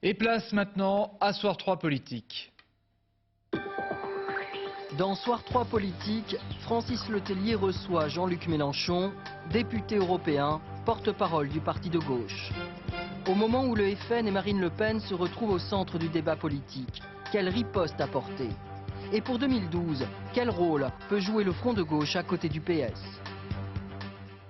Et place maintenant à Soir 3 Politique. Dans Soir 3 Politique, Francis Letellier reçoit Jean-Luc Mélenchon, député européen, porte-parole du parti de gauche. Au moment où le FN et Marine Le Pen se retrouvent au centre du débat politique, quelle riposte apporter? Et pour 2012, quel rôle peut jouer le Front de gauche à côté du PS?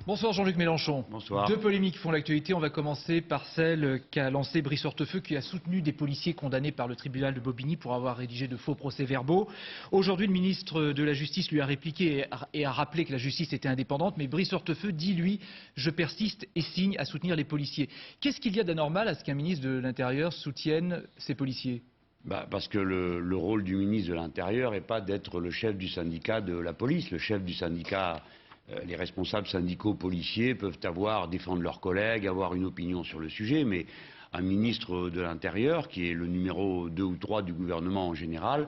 Bonsoir Jean-Luc Mélenchon. Bonsoir. Deux polémiques font l'actualité. On va commencer par celle qu'a lancée Brice Hortefeux, qui a soutenu des policiers condamnés par le tribunal de Bobigny pour avoir rédigé de faux procès-verbaux. Aujourd'hui, le ministre de la Justice lui a répliqué et a rappelé que la justice était indépendante. Mais Brice Hortefeux dit, lui, je persiste et signe à soutenir les policiers. Qu'est-ce qu'il y a d'anormal à ce qu'un ministre de l'Intérieur soutienne ces policiers ? Parce que le rôle du ministre de l'Intérieur n'est pas d'être le chef du syndicat de la police. Le chef du syndicat, les responsables syndicaux policiers peuvent défendre leurs collègues, avoir une opinion sur le sujet, mais un ministre de l'Intérieur, qui est le numéro 2 ou 3 du gouvernement en général,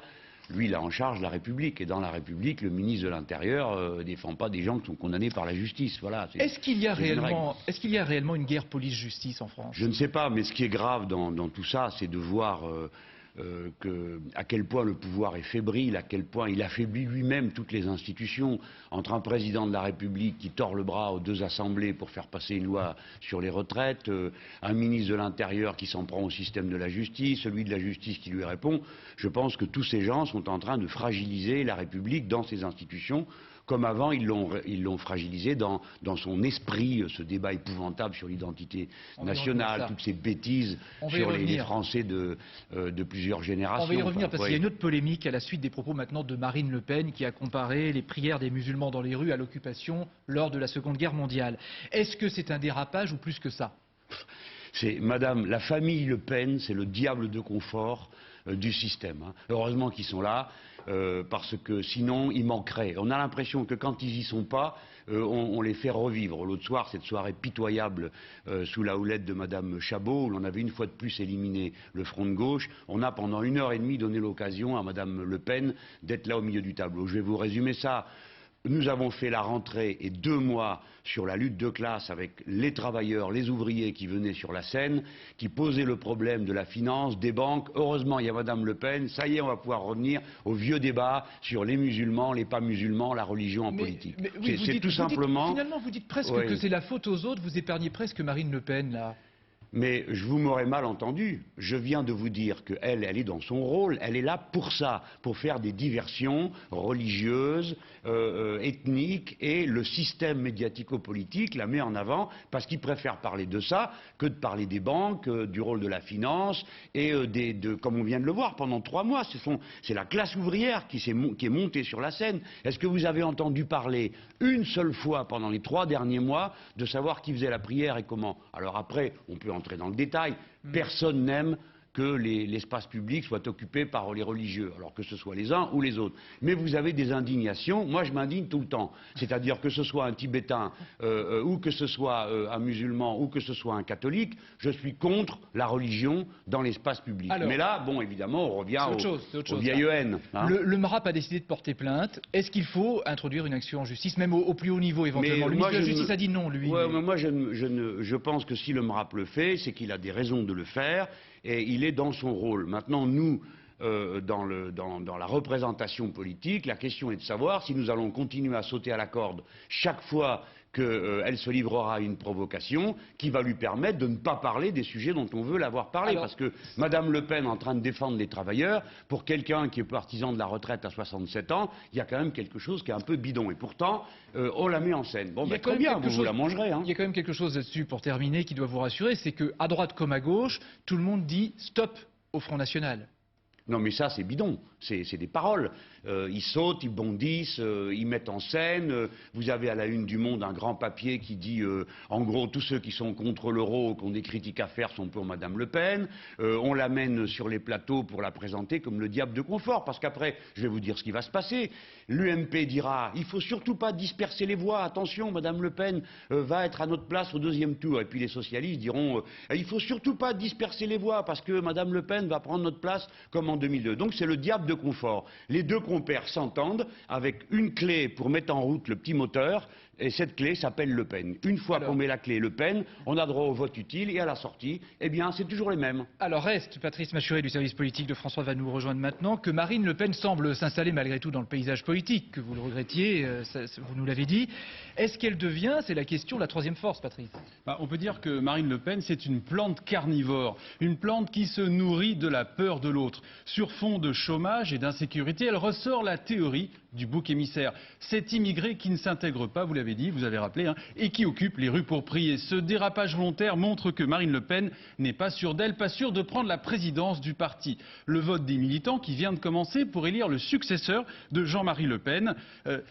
lui, il a en charge la République. Et dans la République, le ministre de l'Intérieur ne défend pas des gens qui sont condamnés par la justice. Voilà, est-ce qu'il y a réellement une guerre police-justice en France? Je ne sais pas, mais ce qui est grave dans tout ça, c'est de voir à quel point le pouvoir est fébrile, à quel point il affaiblit lui-même toutes les institutions. Entre un président de la République qui tord le bras aux deux assemblées pour faire passer une loi sur les retraites, un ministre de l'Intérieur qui s'en prend au système de la justice, celui de la justice qui lui répond, je pense que tous ces gens sont en train de fragiliser la République dans ses institutions, comme avant ils l'ont fragilisé dans son esprit, ce débat épouvantable sur l'identité nationale, toutes ces bêtises sur les Français de plusieurs générations. On va y revenir parce qu'il y a une autre polémique à la suite des propos maintenant de Marine Le Pen qui a comparé les prières des musulmans dans les rues à l'occupation lors de la Seconde Guerre mondiale. Est-ce que c'est un dérapage ou plus que ça? Madame, la famille Le Pen, c'est le diable de confort du système. Heureusement qu'ils sont là, parce que sinon ils manqueraient. On a l'impression que quand ils y sont pas, on les fait revivre. L'autre soir, cette soirée pitoyable sous la houlette de Madame Chabot, où l'on avait une fois de plus éliminé le Front de gauche, on a pendant 1h30 donné l'occasion à Madame Le Pen d'être là au milieu du tableau. Je vais vous résumer ça. Nous avons fait la rentrée et 2 mois sur la lutte de classe avec les travailleurs, les ouvriers qui venaient sur la scène, qui posaient le problème de la finance, des banques. Heureusement, il y a Madame Le Pen. Ça y est, on va pouvoir revenir au vieux débat sur les musulmans, les pas musulmans, la religion en politique. C'est tout simplement... Finalement, vous dites presque que c'est la faute aux autres. Vous épargnez presque Marine Le Pen, là. Mais vous m'aurez mal entendu. Je viens de vous dire qu'elle est dans son rôle. Elle est là pour ça, pour faire des diversions religieuses, ethniques, et le système médiatico-politique la met en avant parce qu'il préfère parler de ça que de parler des banques, du rôle de la finance et comme on vient de le voir pendant 3 mois. C'est la classe ouvrière qui est montée sur la scène. Est-ce que vous avez entendu parler une seule fois pendant les 3 derniers mois de savoir qui faisait la prière et comment? Alors après, on peut entrer dans le détail. Personne n'aime que l'espace public soit occupé par les religieux, alors que ce soit les uns ou les autres. Mais vous avez des indignations. Moi, je m'indigne tout le temps. C'est-à-dire que ce soit un Tibétain, ou que ce soit un musulman, ou que ce soit un catholique, je suis contre la religion dans l'espace public. Alors, mais là, bon, évidemment, on revient aux vieilles haines. Le MRAP a décidé de porter plainte. Est-ce qu'il faut introduire une action en justice, même au plus haut niveau éventuellement? Le ministre de la Justice a dit non, lui. Mais moi, je pense que si le MRAP le fait, c'est qu'il a des raisons de le faire. Et il est dans son rôle. Maintenant, nous, dans la représentation politique, la question est de savoir si nous allons continuer à sauter à la corde chaque fois qu'elle se livrera à une provocation qui va lui permettre de ne pas parler des sujets dont on veut l'avoir parlé. Parce que Madame Le Pen est en train de défendre les travailleurs, pour quelqu'un qui est partisan de la retraite à 67 ans, il y a quand même quelque chose qui est un peu bidon. Et pourtant, on la met en scène. Bon, très bien, vous la mangerez. Il y a quand même quelque chose là-dessus, pour terminer, qui doit vous rassurer, c'est qu'à droite comme à gauche, tout le monde dit stop au Front National. Non mais ça c'est bidon, c'est des paroles. Ils sautent, ils bondissent, ils mettent en scène. Vous avez à la une du Monde un grand papier qui dit en gros tous ceux qui sont contre l'euro, qui ont des critiques à faire sont pour Madame Le Pen. On l'amène sur les plateaux pour la présenter comme le diable de confort. Parce qu'après, je vais vous dire ce qui va se passer. L'UMP dira il faut surtout pas disperser les voix. Attention, Madame Le Pen va être à notre place au 2e tour. Et puis les socialistes diront il faut surtout pas disperser les voix parce que Madame Le Pen va prendre notre place comme en 2002. Donc c'est le diable de confort. Les deux compères s'entendent avec une clé pour mettre en route le petit moteur Et cette clé s'appelle Le Pen. Une fois qu'on met la clé Le Pen, on a droit au vote utile et à la sortie, eh bien, c'est toujours les mêmes. Alors reste, Patrice Machuré du service politique de François va nous rejoindre maintenant, que Marine Le Pen semble s'installer malgré tout dans le paysage politique, que vous le regrettiez, vous nous l'avez dit. Est-ce qu'elle devient, c'est la question, la troisième force, Patrice? On peut dire que Marine Le Pen, c'est une plante carnivore, une plante qui se nourrit de la peur de l'autre. Sur fond de chômage et d'insécurité, elle ressort la théorie du bouc émissaire. Cet immigré qui ne s'intègre pas, vous l'avez dit, vous avez rappelé, et qui occupe les rues pour prier. Ce dérapage volontaire montre que Marine Le Pen n'est pas sûre d'elle, pas sûre de prendre la présidence du parti. Le vote des militants qui vient de commencer pour élire le successeur de Jean-Marie Le Pen,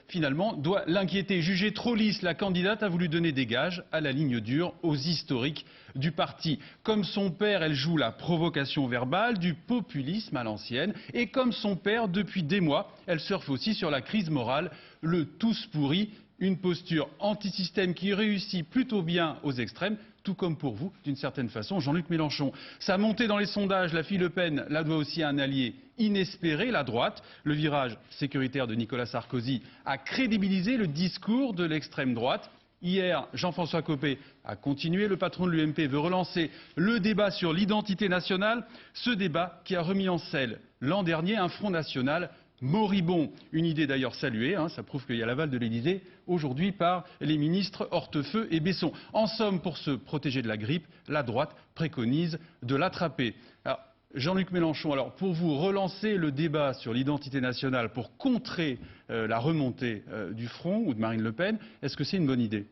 finalement, doit l'inquiéter. Jugée trop lisse, la candidate a voulu donner des gages à la ligne dure, aux historiques du parti. Comme son père, elle joue la provocation verbale, du populisme à l'ancienne. Et comme son père, depuis des mois, elle surfe aussi sur la crise morale, le tous pourri, une posture anti-système qui réussit plutôt bien aux extrêmes, tout comme pour vous, d'une certaine façon, Jean-Luc Mélenchon. Sa montée dans les sondages, la fille Le Pen, la doit aussi à un allié inespéré, la droite. Le virage sécuritaire de Nicolas Sarkozy a crédibilisé le discours de l'extrême droite. Hier, Jean-François Copé a continué, le patron de l'UMP veut relancer le débat sur l'identité nationale, ce débat qui a remis en selle l'an dernier un Front National moribond. Une idée d'ailleurs saluée, ça prouve qu'il y a l'aval de l'Élysée aujourd'hui par les ministres Hortefeux et Besson. En somme, pour se protéger de la grippe, la droite préconise de l'attraper. Jean-Luc Mélenchon, alors pour vous relancer le débat sur l'identité nationale pour contrer la remontée du Front ou de Marine Le Pen, est-ce que c'est une bonne idée ?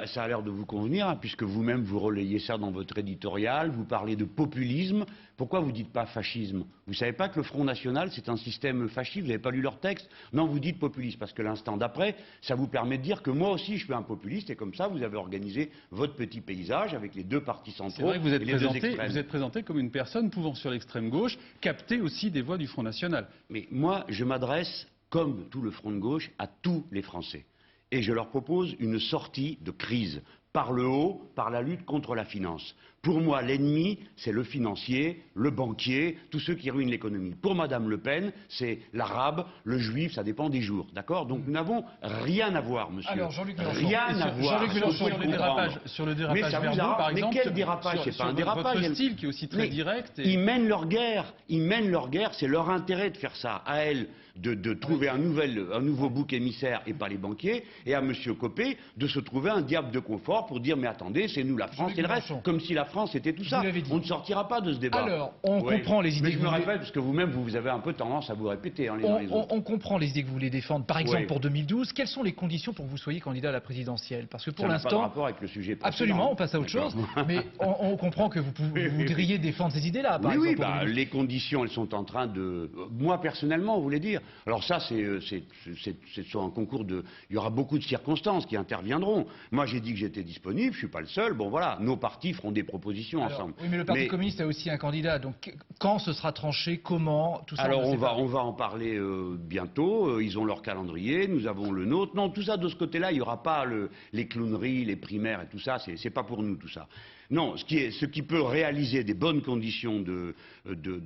Ça a l'air de vous convenir, puisque vous-même vous relayez ça dans votre éditorial, vous parlez de populisme. Pourquoi vous ne dites pas fascisme? Vous ne savez pas que le Front National, c'est un système fasciste? Vous n'avez pas lu leur texte? Non, vous dites populiste, parce que l'instant d'après, ça vous permet de dire que moi aussi je suis un populiste, et comme ça vous avez organisé votre petit paysage avec les deux partis centraux. C'est vrai que vous êtes, et les deux extrêmes. Vous êtes présenté comme une personne pouvant sur l'extrême gauche capter aussi des voix du Front National. Mais moi, je m'adresse, comme tout le Front de gauche, à tous les Français. Et je leur propose une sortie de crise, par le haut, par la lutte contre la finance. Pour moi, l'ennemi, c'est le financier, le banquier, tous ceux qui ruinent l'économie. Pour Madame Le Pen, c'est l'arabe, le juif, ça dépend des jours. D'accord? Donc nous n'avons rien à voir, monsieur. Alors, Jean-Luc Mélenchon, rien à voir. Jean-Luc Mélenchon, sur le dérapage verbaux, par exemple. Mais quel dérapage? C'est pas un dérapage. Votre style qui est aussi très direct. Ils mènent leur guerre. Ils mènent leur guerre. C'est leur intérêt de faire ça. À elle, de trouver un nouveau bouc émissaire et pas les banquiers. Et à monsieur Copé, de se trouver un diable de confort pour dire mais attendez, c'est nous la France et le reste. Comme si la France était tout ça. On ne sortira pas de ce débat. Alors, on comprend les idées. Mais je me répète, parce que vous-même, vous avez un peu tendance à vous répéter. Les uns les autres. On comprend les idées que vous voulez défendre. Par exemple, pour 2012, quelles sont les conditions pour que vous soyez candidat à la présidentielle? Parce que pour l'instant, ça n'a pas de rapport avec le sujet précédent. Absolument, on passe à autre chose. Mais on comprend que vous voudriez défendre ces idées-là. Oui, les conditions, elles sont en train de... Moi, personnellement, vous voulez dire. Alors ça, c'est sur un concours de... Il y aura beaucoup de circonstances qui interviendront. Moi, j'ai dit que j'étais disponible, je suis pas le seul. Bon, voilà, nos partis feront des propositions ensemble. Oui, mais le Parti communiste a aussi un candidat. Donc, quand ce sera tranché, comment, tout ça? Alors, on va en parler bientôt. Ils ont leur calendrier, nous avons le nôtre. Non, tout ça, de ce côté-là, il n'y aura pas les clowneries, les primaires et tout ça. C'est pas pour nous, tout ça. Non, ce qui peut réaliser des bonnes conditions de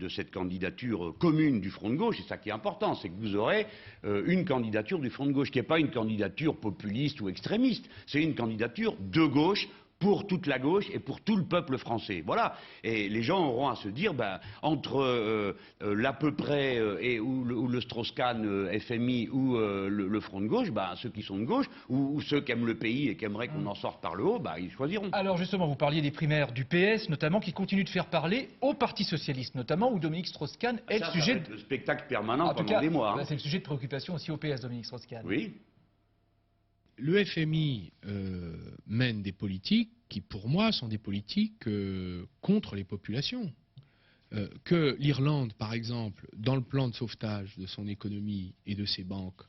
cette candidature commune du Front de gauche, c'est ça qui est important, c'est que vous aurez une candidature du Front de gauche, qui n'est pas une candidature populiste ou extrémiste, c'est une candidature de gauche, pour toute la gauche et pour tout le peuple français. Voilà. Et les gens auront à se dire, entre l'à peu près ou le Strauss-Kahn FMI ou le Front de gauche, ceux qui sont de gauche, ou ceux qui aiment le pays et qui aimeraient qu'on en sorte par le haut, ils choisiront. Alors justement, vous parliez des primaires du PS, notamment, qui continuent de faire parler au Parti Socialiste, notamment, où Dominique Strauss-Kahn est le sujet... Ça va être le spectacle permanent pendant des mois. C'est le sujet de préoccupation aussi au PS, Dominique Strauss-Kahn. Oui. Le FMI mène des politiques qui, pour moi, sont des politiques contre les populations. Que l'Irlande, par exemple, dans le plan de sauvetage de son économie et de ses banques,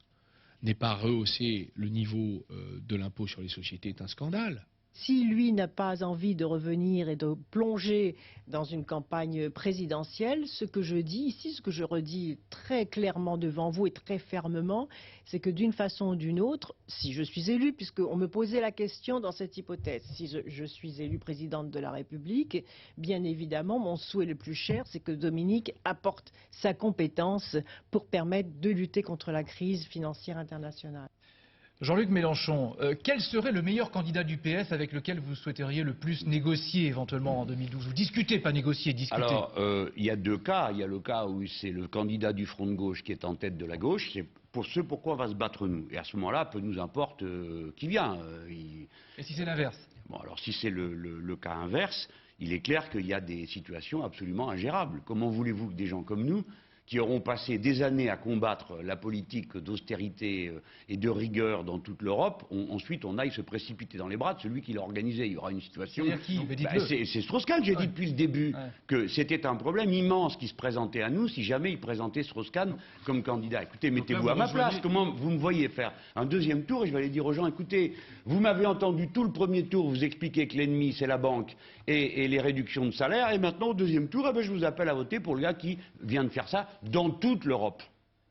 n'ait pas rehaussé le niveau de l'impôt sur les sociétés est un scandale. Si lui n'a pas envie de revenir et de plonger dans une campagne présidentielle, ce que je dis ici, ce que je redis très clairement devant vous et très fermement, c'est que d'une façon ou d'une autre, si je suis élue, puisqu'on me posait la question dans cette hypothèse, si je suis élue présidente de la République, bien évidemment, mon souhait le plus cher, c'est que Dominique apporte sa compétence pour permettre de lutter contre la crise financière internationale. Jean-Luc Mélenchon, quel serait le meilleur candidat du PS avec lequel vous souhaiteriez le plus négocier éventuellement en 2012 ou discuter, pas négocier, discuter. Alors, il y a deux cas. Il y a le cas où c'est le candidat du Front de gauche qui est en tête de la gauche. C'est pour ce pourquoi on va se battre nous. Et à ce moment-là, peu nous importe qui vient. Et si c'est l'inverse? Bon, alors si c'est le cas inverse, il est clair qu'il y a des situations absolument ingérables. Comment voulez-vous que des gens comme nous, qui auront passé des années à combattre la politique d'austérité et de rigueur dans toute l'Europe, ensuite on aille se précipiter dans les bras de celui qui l'a organisé. Il y aura une situation... C'est Strauss-Kahn, j'ai dit depuis le début que c'était un problème immense qui se présentait à nous si jamais il présentait Strauss-Kahn comme candidat. Écoutez, mettez-vous à ma place, comment vous me voyez faire un deuxième tour et je vais aller dire aux gens, écoutez, vous m'avez entendu tout le premier tour vous expliquer que l'ennemi c'est la banque et les réductions de salaire, et maintenant au deuxième tour, je vous appelle à voter pour le gars qui vient de faire ça dans toute l'Europe.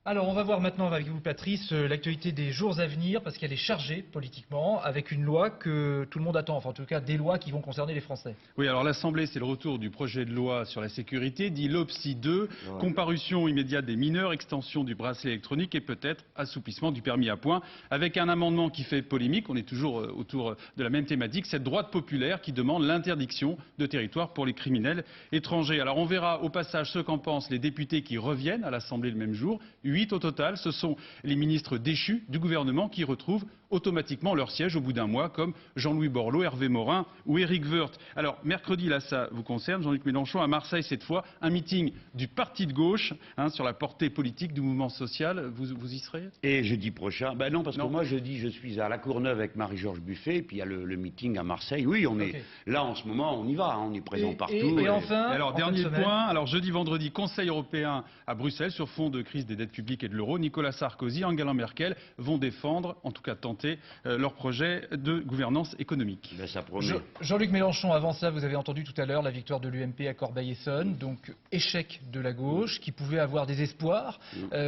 Alors, on va voir maintenant avec vous, Patrice, l'actualité des jours à venir, parce qu'elle est chargée politiquement, avec une loi que tout le monde attend, enfin en tout cas des lois qui vont concerner les Français. Oui, alors l'Assemblée, c'est le retour du projet de loi sur la sécurité, dit l'OPSI 2, comparution immédiate des mineurs, extension du bracelet électronique et peut-être assouplissement du permis à points, avec un amendement qui fait polémique, on est toujours autour de la même thématique, cette droite populaire qui demande l'interdiction de territoire pour les criminels étrangers. Alors on verra au passage ce qu'en pensent les députés qui reviennent à l'Assemblée le même jour. 8 au total, ce sont les ministres déchus du gouvernement qui retrouvent automatiquement leur siège au bout d'un mois, comme Jean-Louis Borloo, Hervé Morin ou Éric Woerth. Alors, mercredi, là, ça vous concerne, Jean-Luc Mélenchon, à Marseille cette fois, un meeting du parti de gauche sur la portée politique du mouvement social. Vous y serez? Et jeudi prochain, non, parce que moi, jeudi, je suis à La Courneuve avec Marie-Georges Buffet, puis il y a le meeting à Marseille. Oui, on est là en ce moment, on y va, on est présent partout. Et enfin, alors, dernier point, alors jeudi, vendredi, Conseil européen à Bruxelles sur fond de crise des dettes publiques et de l'euro. Nicolas Sarkozy, Angela Merkel vont défendre, en tout cas tenter, leur projet de gouvernance économique. Ça promet. Jean-Luc Mélenchon, avant ça, vous avez entendu tout à l'heure la victoire de l'UMP à Corbeil-Essonnes, donc échec de la gauche, qui pouvait avoir des espoirs.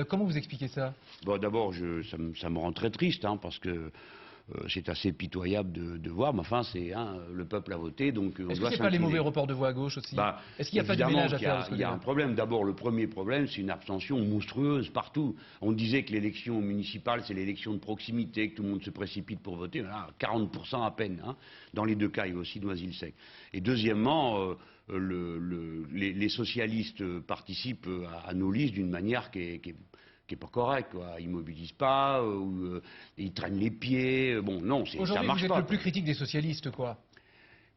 Comment vous expliquez ça? D'abord, ça me rend très triste, parce que c'est assez pitoyable de voir, mais enfin, le peuple a voté, donc on Est-ce doit que ce n'est pas les mauvais reports de voix à gauche aussi? Est-ce qu'il n'y a pas de ménage à faire? Il y a un problème. D'abord, le premier problème, c'est une abstention monstrueuse partout. On disait que l'élection municipale, c'est l'élection de proximité, que tout le monde se précipite pour voter. Là, 40% à peine. Dans les deux cas, il y a aussi Noisy-le-Sec. Et deuxièmement, les socialistes participent à nos listes d'une manière qui est pas correct, quoi. Ils mobilisent pas, ils traînent les pieds. Bon, non, ça marche pas. Aujourd'hui, vous êtes le plus critique des socialistes, quoi.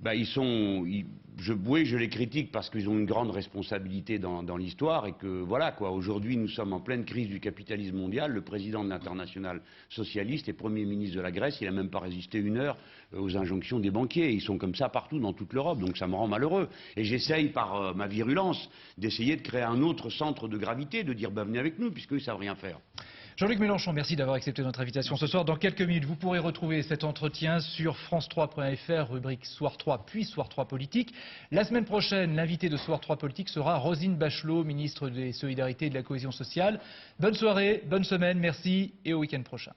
Je les critique parce qu'ils ont une grande responsabilité dans l'histoire et que voilà quoi. Aujourd'hui, nous sommes en pleine crise du capitalisme mondial. Le président de l'Internationale socialiste et Premier ministre de la Grèce, il n'a même pas résisté une heure aux injonctions des banquiers. Ils sont comme ça partout dans toute l'Europe, donc ça me rend malheureux. Et j'essaye par ma virulence d'essayer de créer un autre centre de gravité, de dire venez avec nous puisqu'ils ne savent rien faire. Jean-Luc Mélenchon, merci d'avoir accepté notre invitation ce soir. Dans quelques minutes, vous pourrez retrouver cet entretien sur france3.fr, rubrique Soir 3, puis Soir 3 Politique. La semaine prochaine, l'invité de Soir 3 Politique sera Roselyne Bachelot, ministre des Solidarités et de la Cohésion sociale. Bonne soirée, bonne semaine, merci et au week-end prochain.